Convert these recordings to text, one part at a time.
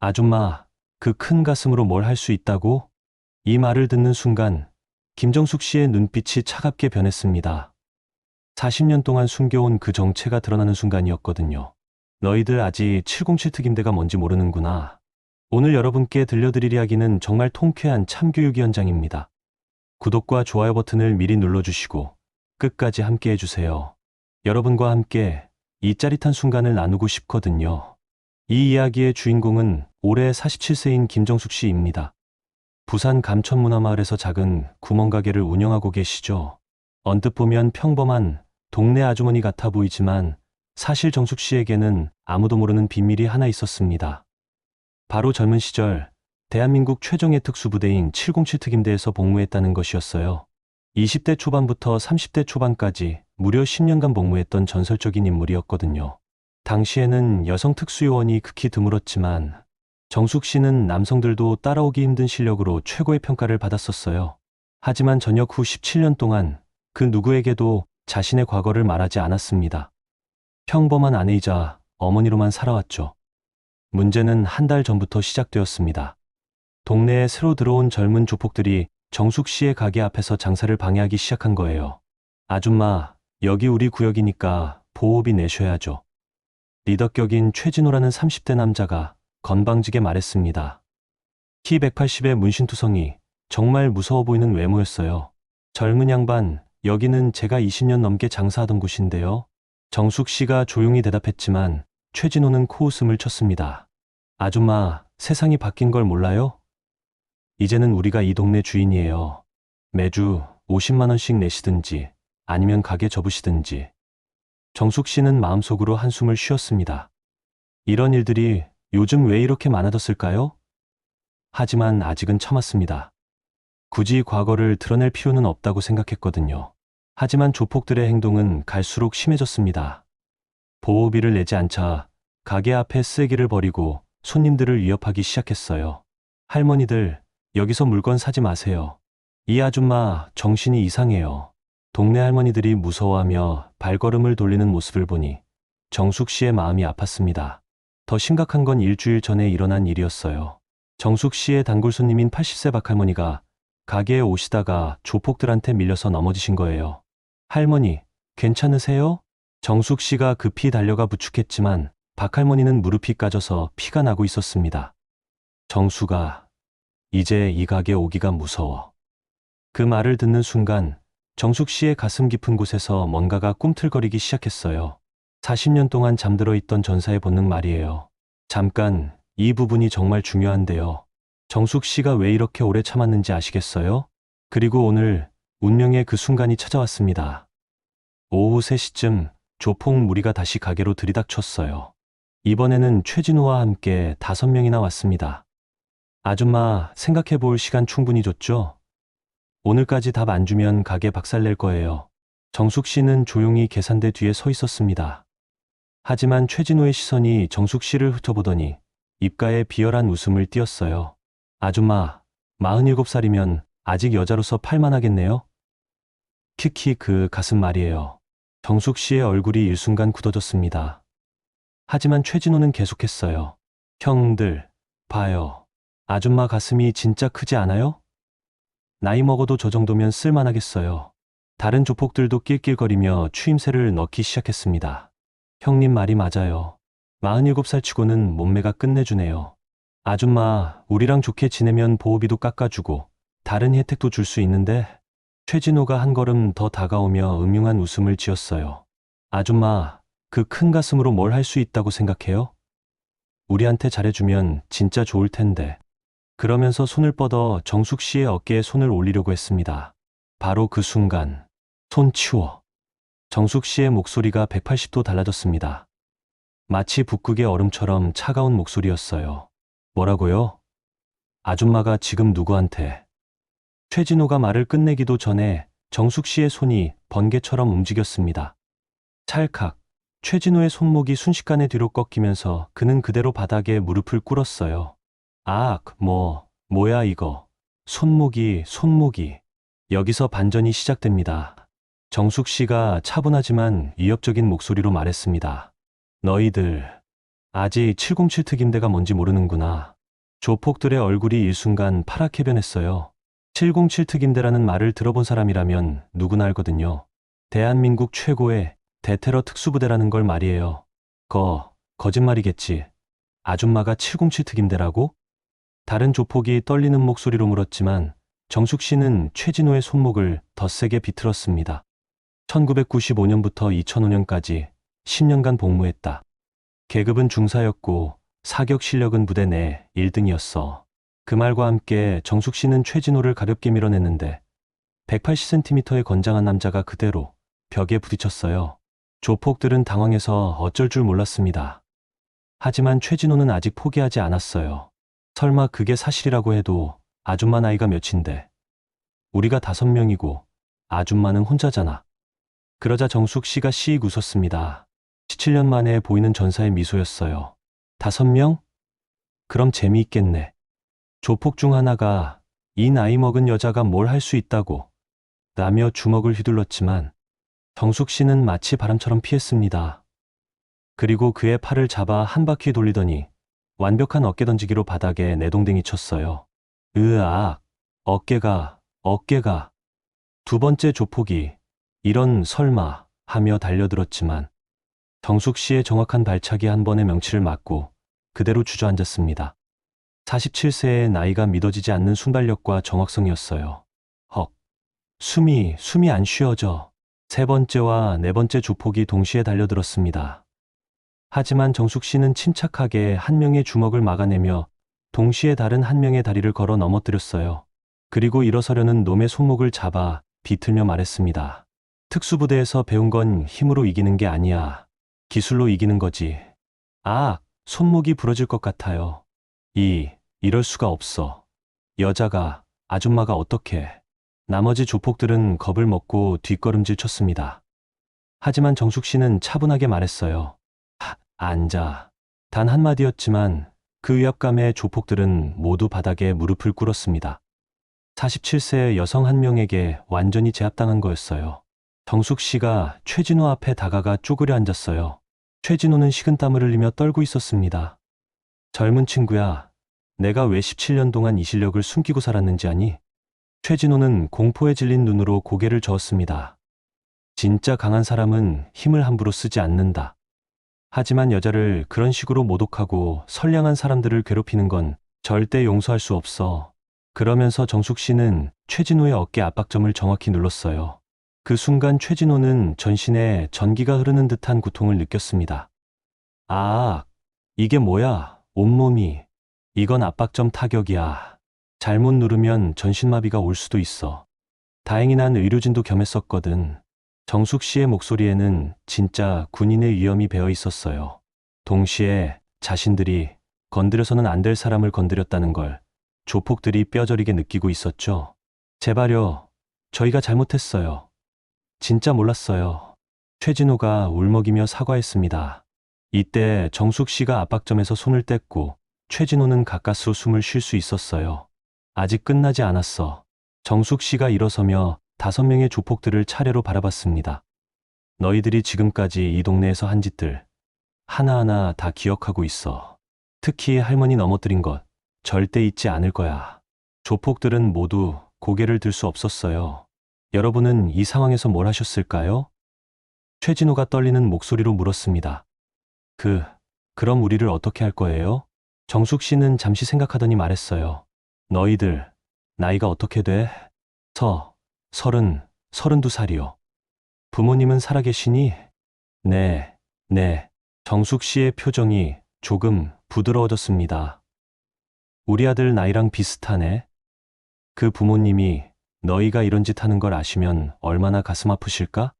아줌마, 그 큰 가슴으로 뭘 할 수 있다고? 이 말을 듣는 순간 김정숙 씨의 눈빛이 차갑게 변했습니다. 40년 동안 숨겨온 그 정체가 드러나는 순간이었거든요. 너희들 아직 707 특임대가 뭔지 모르는구나. 오늘 여러분께 들려드릴 이야기는 정말 통쾌한 참교육 현장입니다. 구독과 좋아요 버튼을 미리 눌러주시고 끝까지 함께 해주세요. 여러분과 함께 이 짜릿한 순간을 나누고 싶거든요. 이 이야기의 주인공은 올해 47세인 김정숙 씨입니다. 부산 감천문화마을에서 작은 구멍가게를 운영하고 계시죠. 언뜻 보면 평범한 동네 아주머니 같아 보이지만 사실 정숙 씨에게는 아무도 모르는 비밀이 하나 있었습니다. 바로 젊은 시절 대한민국 최정예 특수부대인 707 특임대에서 복무했다는 것이었어요. 20대 초반부터 30대 초반까지 무려 10년간 복무했던 전설적인 인물이었거든요. 당시에는 여성 특수요원이 극히 드물었지만 정숙 씨는 남성들도 따라오기 힘든 실력으로 최고의 평가를 받았었어요. 하지만 전역 후 17년 동안 그 누구에게도 자신의 과거를 말하지 않았습니다. 평범한 아내이자 어머니로만 살아왔죠. 문제는 한 달 전부터 시작되었습니다. 동네에 새로 들어온 젊은 조폭들이 정숙 씨의 가게 앞에서 장사를 방해하기 시작한 거예요. 아줌마, 여기 우리 구역이니까 보호비 내셔야죠. 리더격인 최진호라는 30대 남자가 건방지게 말했습니다. 키 180의 문신투성이 정말 무서워 보이는 외모였어요. 젊은 양반, 여기는 제가 20년 넘게 장사하던 곳인데요. 정숙 씨가 조용히 대답했지만 최진호는 코웃음을 쳤습니다. 아줌마, 세상이 바뀐 걸 몰라요? 이제는 우리가 이 동네 주인이에요. 매주 50만 원씩 내시든지 아니면 가게 접으시든지. 정숙 씨는 마음속으로 한숨을 쉬었습니다. 이런 일들이 요즘 왜 이렇게 많아졌을까요? 하지만 아직은 참았습니다. 굳이 과거를 드러낼 필요는 없다고 생각했거든요. 하지만 조폭들의 행동은 갈수록 심해졌습니다. 보호비를 내지 않자 가게 앞에 쓰레기를 버리고 손님들을 위협하기 시작했어요. 할머니들, 여기서 물건 사지 마세요. 이 아줌마 정신이 이상해요. 동네 할머니들이 무서워하며 발걸음을 돌리는 모습을 보니 정숙 씨의 마음이 아팠습니다. 더 심각한 건 일주일 전에 일어난 일이었어요. 정숙 씨의 단골 손님인 80세 박할머니가 가게에 오시다가 조폭들한테 밀려서 넘어지신 거예요. 할머니, 괜찮으세요? 정숙 씨가 급히 달려가 부축했지만 박할머니는 무릎이 까져서 피가 나고 있었습니다. 정숙아, 이제 이 가게 오기가 무서워. 그 말을 듣는 순간 정숙 씨의 가슴 깊은 곳에서 뭔가가 꿈틀거리기 시작했어요. 40년 동안 잠들어 있던 전사의 본능 말이에요. 잠깐, 이 부분이 정말 중요한데요. 정숙 씨가 왜 이렇게 오래 참았는지 아시겠어요? 그리고 오늘 운명의 그 순간이 찾아왔습니다. 오후 3시쯤 조폭 무리가 다시 가게로 들이닥쳤어요. 이번에는 최진호와 함께 5명이나 왔습니다. 아줌마, 생각해 볼 시간 충분히 줬죠? 오늘까지 답 안 주면 가게 박살낼 거예요. 정숙 씨는 조용히 계산대 뒤에 서 있었습니다. 하지만 최진호의 시선이 정숙 씨를 훑어보더니 입가에 비열한 웃음을 띄었어요. 아줌마, 47살이면 아직 여자로서 팔만하겠네요? 키키 그 가슴 말이에요. 정숙 씨의 얼굴이 일순간 굳어졌습니다. 하지만 최진호는 계속했어요. 형들, 봐요. 아줌마 가슴이 진짜 크지 않아요? 나이 먹어도 저 정도면 쓸만하겠어요. 다른 조폭들도 낄낄거리며 추임새를 넣기 시작했습니다. 형님 말이 맞아요. 47살 치고는 몸매가 끝내주네요. 아줌마, 우리랑 좋게 지내면 보호비도 깎아주고 다른 혜택도 줄 수 있는데. 최진호가 한 걸음 더 다가오며 음흉한 웃음을 지었어요. 아줌마, 그 큰 가슴으로 뭘 할 수 있다고 생각해요? 우리한테 잘해주면 진짜 좋을 텐데. 그러면서 손을 뻗어 정숙 씨의 어깨에 손을 올리려고 했습니다. 바로 그 순간, 손 치워. 정숙 씨의 목소리가 180도 달라졌습니다. 마치 북극의 얼음처럼 차가운 목소리였어요. 뭐라고요? 아줌마가 지금 누구한테? 최진호가 말을 끝내기도 전에 정숙 씨의 손이 번개처럼 움직였습니다. 찰칵, 최진호의 손목이 순식간에 뒤로 꺾이면서 그는 그대로 바닥에 무릎을 꿇었어요. 뭐야 이거. 손목이. 여기서 반전이 시작됩니다. 정숙 씨가 차분하지만 위협적인 목소리로 말했습니다. 너희들, 아직 707 특임대가 뭔지 모르는구나. 조폭들의 얼굴이 일순간 파랗게 변했어요. 707 특임대라는 말을 들어본 사람이라면 누구나 알거든요. 대한민국 최고의 대테러 특수부대라는 걸 말이에요. 거짓말이겠지. 아줌마가 707 특임대라고? 다른 조폭이 떨리는 목소리로 물었지만 정숙 씨는 최진호의 손목을 더 세게 비틀었습니다. 1995년부터 2005년까지 10년간 복무했다. 계급은 중사였고 사격 실력은 부대 내 1등이었어. 그 말과 함께 정숙 씨는 최진호를 가볍게 밀어냈는데 180cm의 건장한 남자가 그대로 벽에 부딪혔어요. 조폭들은 당황해서 어쩔 줄 몰랐습니다. 하지만 최진호는 아직 포기하지 않았어요. 설마 그게 사실이라고 해도 아줌마 나이가 몇인데. 우리가 5명이고 아줌마는 혼자잖아. 그러자 정숙 씨가 씩 웃었습니다. 17년 만에 보이는 전사의 미소였어요. 5명? 그럼 재미있겠네. 조폭 중 하나가 이 나이 먹은 여자가 뭘 할 수 있다고 라며 주먹을 휘둘렀지만 정숙 씨는 마치 바람처럼 피했습니다. 그리고 그의 팔을 잡아 한 바퀴 돌리더니 완벽한 어깨 던지기로 바닥에 내동댕이 쳤어요. 으악, 어깨가. 두 번째 조폭이 이런 설마 하며 달려들었지만 정숙 씨의 정확한 발차기 한 번에 명치를 맞고 그대로 주저앉았습니다. 47세의 나이가 믿어지지 않는 순발력과 정확성이었어요. 헉, 숨이 안 쉬어져. 세 번째와 네 번째 조폭이 동시에 달려들었습니다. 하지만 정숙 씨는 침착하게 한 명의 주먹을 막아내며 동시에 다른 한 명의 다리를 걸어 넘어뜨렸어요. 그리고 일어서려는 놈의 손목을 잡아 비틀며 말했습니다. 특수부대에서 배운 건 힘으로 이기는 게 아니야. 기술로 이기는 거지. 아, 손목이 부러질 것 같아요. 이럴 수가 없어. 여자가, 아줌마가 어떻게. 나머지 조폭들은 겁을 먹고 뒷걸음질 쳤습니다. 하지만 정숙 씨는 차분하게 말했어요. 앉아. 단 한마디였지만 그 위압감에 조폭들은 모두 바닥에 무릎을 꿇었습니다. 47세 여성 한 명에게 완전히 제압당한 거였어요. 정숙 씨가 최진호 앞에 다가가 쪼그려 앉았어요. 최진호는 식은땀을 흘리며 떨고 있었습니다. 젊은 친구야, 내가 왜 17년 동안 이 실력을 숨기고 살았는지 아니? 최진호는 공포에 질린 눈으로 고개를 저었습니다. 진짜 강한 사람은 힘을 함부로 쓰지 않는다. 하지만 여자를 그런 식으로 모독하고 선량한 사람들을 괴롭히는 건 절대 용서할 수 없어. 그러면서 정숙 씨는 최진호의 어깨 압박점을 정확히 눌렀어요. 그 순간 최진호는 전신에 전기가 흐르는 듯한 고통을 느꼈습니다. 아, 이게 뭐야, 온몸이. 이건 압박점 타격이야. 잘못 누르면 전신마비가 올 수도 있어. 다행히 난 의료진도 겸했었거든. 정숙 씨의 목소리에는 진짜 군인의 위엄이 배어 있었어요. 동시에 자신들이 건드려서는 안 될 사람을 건드렸다는 걸 조폭들이 뼈저리게 느끼고 있었죠. 제발요, 저희가 잘못했어요. 진짜 몰랐어요. 최진호가 울먹이며 사과했습니다. 이때 정숙 씨가 압박점에서 손을 뗐고 최진호는 가까스로 숨을 쉴 수 있었어요. 아직 끝나지 않았어. 정숙 씨가 일어서며 5명의 조폭들을 차례로 바라봤습니다. 너희들이 지금까지 이 동네에서 한 짓들 하나하나 다 기억하고 있어. 특히 할머니 넘어뜨린 것 절대 잊지 않을 거야. 조폭들은 모두 고개를 들 수 없었어요. 여러분은 이 상황에서 뭘 하셨을까요? 최진호가 떨리는 목소리로 물었습니다. 그럼 우리를 어떻게 할 거예요? 정숙 씨는 잠시 생각하더니 말했어요. 너희들, 나이가 어떻게 돼? 32살이요. 부모님은 살아계시니? 네. 정숙 씨의 표정이 조금 부드러워졌습니다. 우리 아들 나이랑 비슷하네. 그 부모님이 너희가 이런 짓 하는 걸 아시면 얼마나 가슴 아프실까?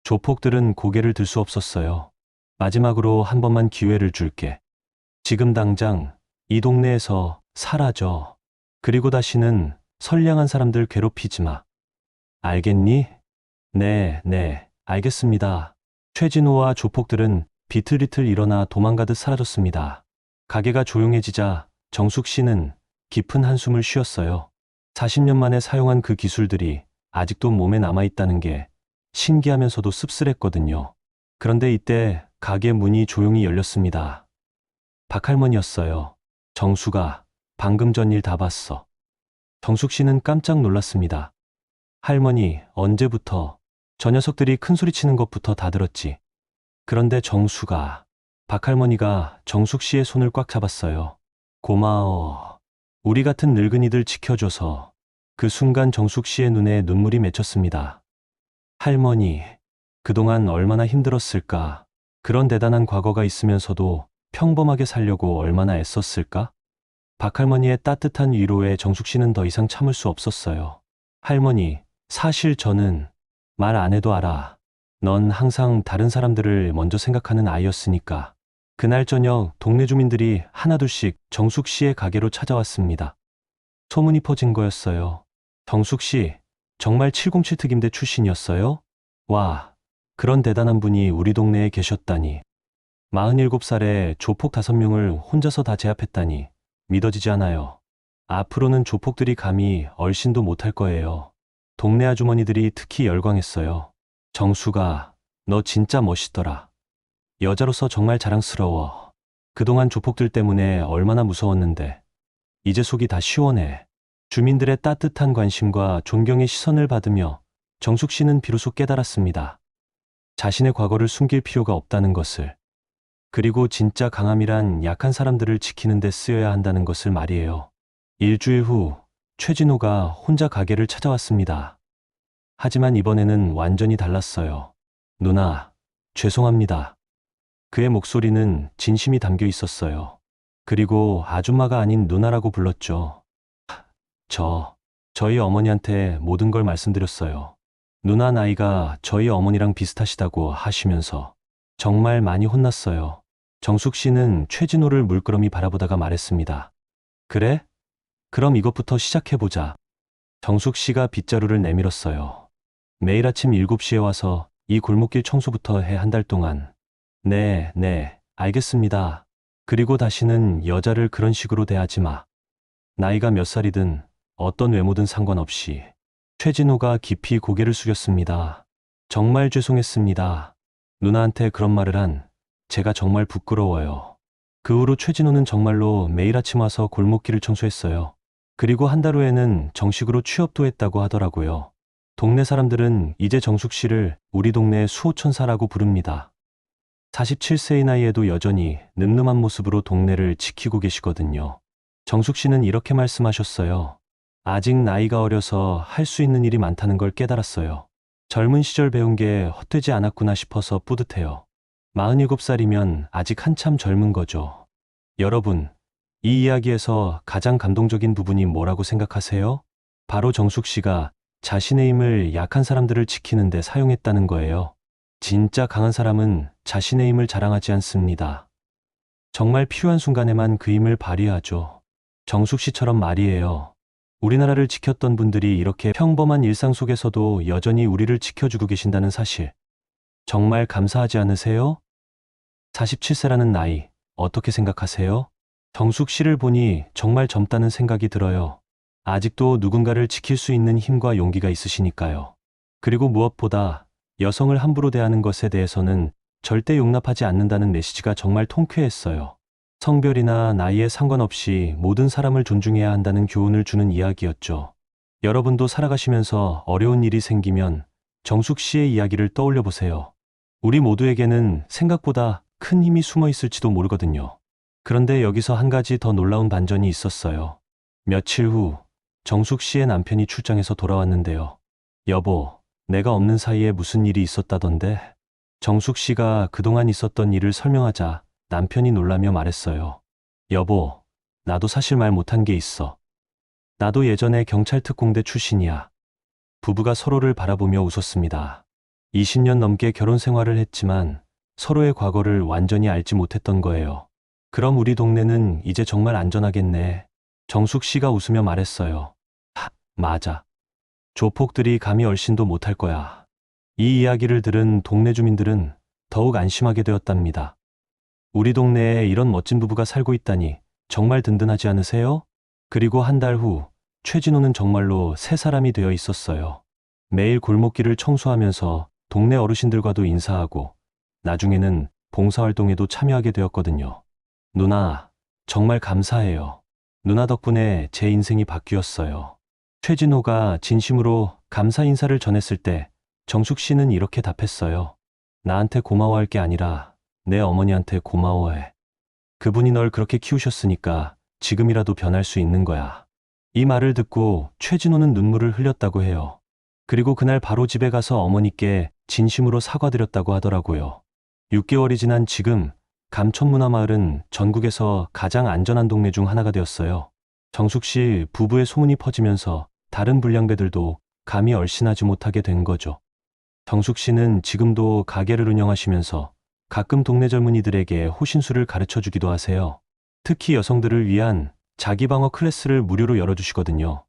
조폭들은 고개를 들 수 없었어요. 마지막으로 한 번만 기회를 줄게. 지금 당장 이 동네에서 사라져. 그리고 다시는 선량한 사람들 괴롭히지 마. 알겠니? 네, 알겠습니다. 최진호와 조폭들은 비틀비틀 일어나 도망가듯 사라졌습니다. 가게가 조용해지자 정숙 씨는 깊은 한숨을 쉬었어요. 40년 만에 사용한 그 기술들이 아직도 몸에 남아있다는 게 신기하면서도 씁쓸했거든요. 그런데 이때 가게 문이 조용히 열렸습니다. 박할머니였어요. 정수가 방금 전 일 다 봤어. 정숙 씨는 깜짝 놀랐습니다. 할머니, 언제부터? 저 녀석들이 큰 소리 치는 것부터 다 들었지. 그런데 정수가, 박할머니가 정숙 씨의 손을 꽉 잡았어요. 고마워. 우리 같은 늙은이들 지켜줘서. 그 순간 정숙 씨의 눈에 눈물이 맺혔습니다. 할머니, 그동안 얼마나 힘들었을까. 그런 대단한 과거가 있으면서도 평범하게 살려고 얼마나 애썼을까? 박할머니의 따뜻한 위로에 정숙 씨는 더 이상 참을 수 없었어요. 할머니, 사실 저는 말 안 해도 알아. 넌 항상 다른 사람들을 먼저 생각하는 아이였으니까. 그날 저녁 동네 주민들이 하나둘씩 정숙 씨의 가게로 찾아왔습니다. 소문이 퍼진 거였어요. 정숙 씨, 정말 707 특임대 출신이었어요? 와, 그런 대단한 분이 우리 동네에 계셨다니. 47살에 조폭 5명을 혼자서 다 제압했다니 믿어지지 않아요. 앞으로는 조폭들이 감히 얼씬도 못할 거예요. 동네 아주머니들이 특히 열광했어요. 정수가, 너 진짜 멋있더라. 여자로서 정말 자랑스러워. 그동안 조폭들 때문에 얼마나 무서웠는데 이제 속이 다 시원해. 주민들의 따뜻한 관심과 존경의 시선을 받으며 정숙 씨는 비로소 깨달았습니다. 자신의 과거를 숨길 필요가 없다는 것을. 그리고 진짜 강함이란 약한 사람들을 지키는 데 쓰여야 한다는 것을 말이에요. 일주일 후 최진호가 혼자 가게를 찾아왔습니다. 하지만 이번에는 완전히 달랐어요. 누나, 죄송합니다. 그의 목소리는 진심이 담겨 있었어요. 그리고 아줌마가 아닌 누나라고 불렀죠. 저희 어머니한테 모든 걸 말씀드렸어요. 누나 나이가 저희 어머니랑 비슷하시다고 하시면서 정말 많이 혼났어요. 정숙 씨는 최진호를 물끄러미 바라보다가 말했습니다. 그래? 그럼 이것부터 시작해보자. 정숙 씨가 빗자루를 내밀었어요. 매일 아침 7시에 와서 이 골목길 청소부터 해 한 달 동안. 네, 알겠습니다. 그리고 다시는 여자를 그런 식으로 대하지 마. 나이가 몇 살이든 어떤 외모든 상관없이. 최진호가 깊이 고개를 숙였습니다. 정말 죄송했습니다. 누나한테 그런 말을 한 제가 정말 부끄러워요. 그 후로 최진호는 정말로 매일 아침 와서 골목길을 청소했어요. 그리고 한 달 후에는 정식으로 취업도 했다고 하더라고요. 동네 사람들은 이제 정숙 씨를 우리 동네의 수호천사라고 부릅니다. 47세의 나이에도 여전히 늠름한 모습으로 동네를 지키고 계시거든요. 정숙 씨는 이렇게 말씀하셨어요. 아직 나이가 어려서 할 수 있는 일이 많다는 걸 깨달았어요. 젊은 시절 배운 게 헛되지 않았구나 싶어서 뿌듯해요. 47살이면 아직 한참 젊은 거죠. 여러분, 이 이야기에서 가장 감동적인 부분이 뭐라고 생각하세요? 바로 정숙 씨가 자신의 힘을 약한 사람들을 지키는 데 사용했다는 거예요. 진짜 강한 사람은 자신의 힘을 자랑하지 않습니다. 정말 필요한 순간에만 그 힘을 발휘하죠. 정숙 씨처럼 말이에요. 우리나라를 지켰던 분들이 이렇게 평범한 일상 속에서도 여전히 우리를 지켜주고 계신다는 사실. 정말 감사하지 않으세요? 47세라는 나이, 어떻게 생각하세요? 정숙 씨를 보니 정말 젊다는 생각이 들어요. 아직도 누군가를 지킬 수 있는 힘과 용기가 있으시니까요. 그리고 무엇보다 여성을 함부로 대하는 것에 대해서는 절대 용납하지 않는다는 메시지가 정말 통쾌했어요. 성별이나 나이에 상관없이 모든 사람을 존중해야 한다는 교훈을 주는 이야기였죠. 여러분도 살아가시면서 어려운 일이 생기면 정숙 씨의 이야기를 떠올려 보세요. 우리 모두에게는 생각보다 큰 힘이 숨어 있을지도 모르거든요. 그런데 여기서 한 가지 더 놀라운 반전이 있었어요. 며칠 후 정숙 씨의 남편이 출장해서 돌아왔는데요. 여보, 내가 없는 사이에 무슨 일이 있었다던데? 정숙 씨가 그동안 있었던 일을 설명하자 남편이 놀라며 말했어요. 여보, 나도 사실 말 못한 게 있어. 나도 예전에 경찰 특공대 출신이야. 부부가 서로를 바라보며 웃었습니다. 20년 넘게 결혼 생활을 했지만 서로의 과거를 완전히 알지 못했던 거예요. 그럼 우리 동네는 이제 정말 안전하겠네. 정숙 씨가 웃으며 말했어요. 맞아. 조폭들이 감히 얼씬도 못할 거야. 이 이야기를 들은 동네 주민들은 더욱 안심하게 되었답니다. 우리 동네에 이런 멋진 부부가 살고 있다니 정말 든든하지 않으세요? 그리고 한 달 후 최진호는 정말로 새 사람이 되어 있었어요. 매일 골목길을 청소하면서 동네 어르신들과도 인사하고 나중에는 봉사활동에도 참여하게 되었거든요. 누나, 정말 감사해요. 누나 덕분에 제 인생이 바뀌었어요. 최진호가 진심으로 감사 인사를 전했을 때 정숙 씨는 이렇게 답했어요. 나한테 고마워할 게 아니라 내 어머니한테 고마워해. 그분이 널 그렇게 키우셨으니까 지금이라도 변할 수 있는 거야. 이 말을 듣고 최진호는 눈물을 흘렸다고 해요. 그리고 그날 바로 집에 가서 어머니께 진심으로 사과드렸다고 하더라고요. 6개월이 지난 지금 감천문화마을은 전국에서 가장 안전한 동네 중 하나가 되었어요. 정숙 씨 부부의 소문이 퍼지면서 다른 불량배들도 감히 얼씬하지 못하게 된 거죠. 정숙 씨는 지금도 가게를 운영하시면서 가끔 동네 젊은이들에게 호신술을 가르쳐 주기도 하세요. 특히 여성들을 위한 자기방어 클래스를 무료로 열어주시거든요.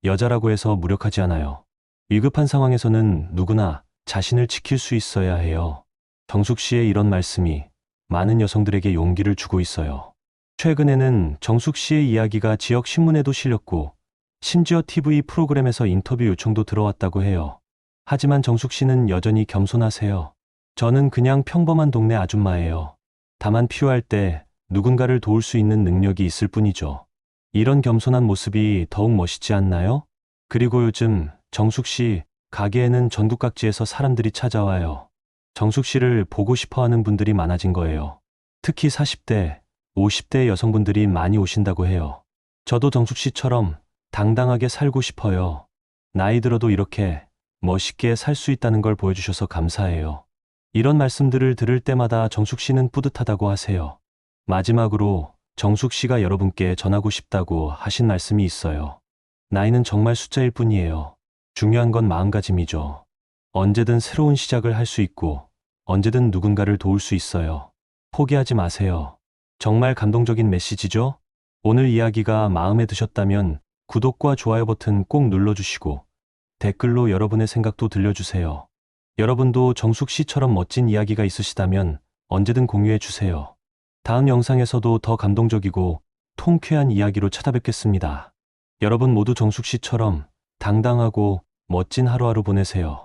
여자라고 해서 무력하지 않아요. 위급한 상황에서는 누구나 자신을 지킬 수 있어야 해요. 정숙 씨의 이런 말씀이 많은 여성들에게 용기를 주고 있어요. 최근에는 정숙 씨의 이야기가 지역 신문에도 실렸고 심지어 TV 프로그램에서 인터뷰 요청도 들어왔다고 해요. 하지만 정숙 씨는 여전히 겸손하세요. 저는 그냥 평범한 동네 아줌마예요. 다만 필요할 때 누군가를 도울 수 있는 능력이 있을 뿐이죠. 이런 겸손한 모습이 더욱 멋있지 않나요? 그리고 요즘 정숙 씨 가게에는 전국 각지에서 사람들이 찾아와요. 정숙 씨를 보고 싶어 하는 분들이 많아진 거예요. 특히 40대, 50대 여성분들이 많이 오신다고 해요. 저도 정숙 씨처럼 당당하게 살고 싶어요. 나이 들어도 이렇게 멋있게 살 수 있다는 걸 보여주셔서 감사해요. 이런 말씀들을 들을 때마다 정숙 씨는 뿌듯하다고 하세요. 마지막으로 정숙 씨가 여러분께 전하고 싶다고 하신 말씀이 있어요. 나이는 정말 숫자일 뿐이에요. 중요한 건 마음가짐이죠. 언제든 새로운 시작을 할 수 있고 언제든 누군가를 도울 수 있어요. 포기하지 마세요. 정말 감동적인 메시지죠? 오늘 이야기가 마음에 드셨다면 구독과 좋아요 버튼 꼭 눌러주시고 댓글로 여러분의 생각도 들려주세요. 여러분도 정숙 씨처럼 멋진 이야기가 있으시다면 언제든 공유해 주세요. 다음 영상에서도 더 감동적이고 통쾌한 이야기로 찾아뵙겠습니다. 여러분 모두 정숙 씨처럼 당당하고 멋진 하루하루 보내세요.